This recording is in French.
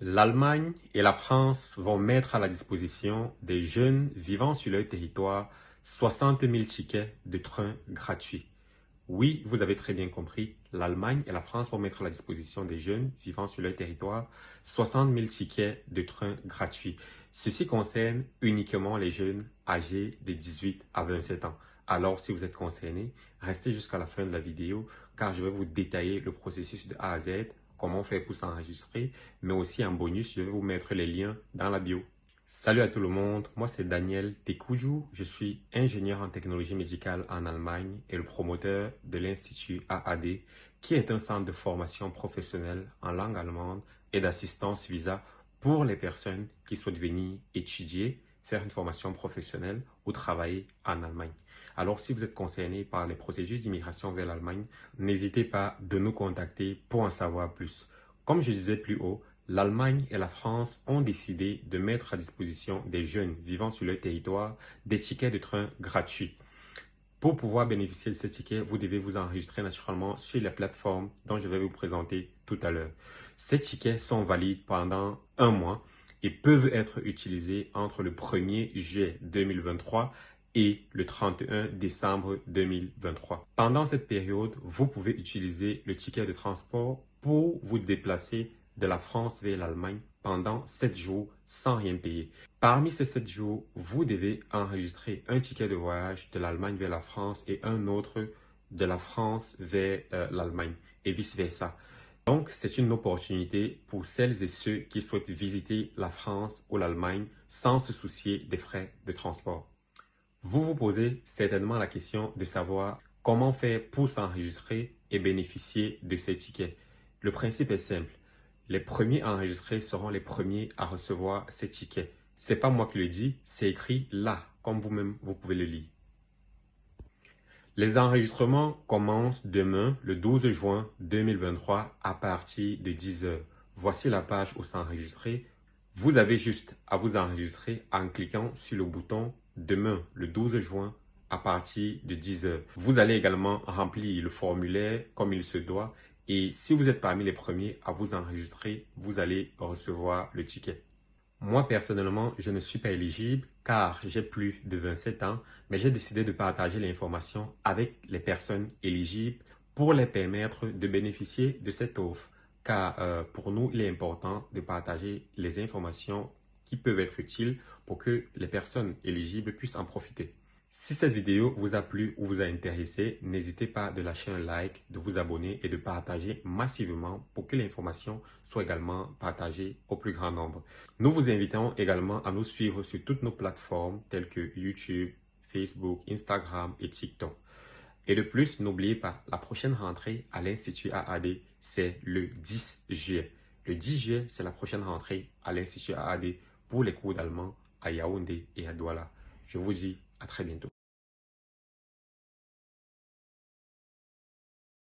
L'Allemagne et la France vont mettre à la disposition des jeunes vivant sur leur territoire 60 000 tickets de train gratuits. Oui, vous avez très bien compris, l'Allemagne et la France vont mettre à la disposition des jeunes vivant sur leur territoire 60 000 tickets de train gratuits. Ceci concerne uniquement les jeunes âgés de 18 à 27 ans. Alors, si vous êtes concerné, restez jusqu'à la fin de la vidéo car je vais vous détailler le processus de A à Z, comment faire pour s'enregistrer, mais aussi en bonus, je vais vous mettre les liens dans la bio. Salut à tout le monde, moi c'est Daniel Tekujou, je suis ingénieur en technologie médicale en Allemagne et le promoteur de l'Institut AAD, qui est un centre de formation professionnelle en langue allemande et d'assistance visa pour les personnes qui souhaitent venir étudier, faire une formation professionnelle ou travailler en Allemagne. Alors si vous êtes concerné par les processus d'immigration vers l'Allemagne, n'hésitez pas de nous contacter pour en savoir plus. Comme je disais plus haut, l'Allemagne et la France ont décidé de mettre à disposition des jeunes vivant sur leur territoire des tickets de train gratuits. Pour pouvoir bénéficier de ces tickets, vous devez vous enregistrer naturellement sur la plateforme dont je vais vous présenter tout à l'heure. Ces tickets sont valides pendant un mois et peuvent être utilisés entre le 1er juillet 2023 et le 31 décembre 2023. Pendant cette période, vous pouvez utiliser le ticket de transport pour vous déplacer de la France vers l'Allemagne pendant 7 jours sans rien payer. Parmi ces 7 jours, vous devez enregistrer un ticket de voyage de l'Allemagne vers la France et un autre de la France vers l'Allemagne et vice-versa. Donc, c'est une opportunité pour celles et ceux qui souhaitent visiter la France ou l'Allemagne sans se soucier des frais de transport. Vous vous posez certainement la question de savoir comment faire pour s'enregistrer et bénéficier de ces tickets. Le principe est simple. Les premiers enregistrés seront les premiers à recevoir ces tickets. C'est pas moi qui le dis, c'est écrit là, comme vous-même vous pouvez le lire. Les enregistrements commencent demain, le 12 juin 2023, à partir de 10 h. Voici la page où s'enregistrer. Vous avez juste à vous enregistrer en cliquant sur le bouton demain, le 12 juin, à partir de 10 h. Vous allez également remplir le formulaire comme il se doit. Et si vous êtes parmi les premiers à vous enregistrer, vous allez recevoir le ticket. Moi, personnellement, je ne suis pas éligible car j'ai plus de 27 ans, mais j'ai décidé de partager l'information avec les personnes éligibles pour les permettre de bénéficier de cette offre. Car pour nous, il est important de partager les informations qui peuvent être utiles pour que les personnes éligibles puissent en profiter. Si cette vidéo vous a plu ou vous a intéressé, n'hésitez pas de lâcher un like, de vous abonner et de partager massivement pour que l'information soit également partagée au plus grand nombre. Nous vous invitons également à nous suivre sur toutes nos plateformes telles que YouTube, Facebook, Instagram et TikTok. Et de plus, n'oubliez pas, la prochaine rentrée à l'Institut AAD, c'est le 10 juillet. Le 10 juillet, c'est la prochaine rentrée à l'Institut AAD pour les cours d'allemand à Yaoundé et à Douala. Je vous dis à très bientôt.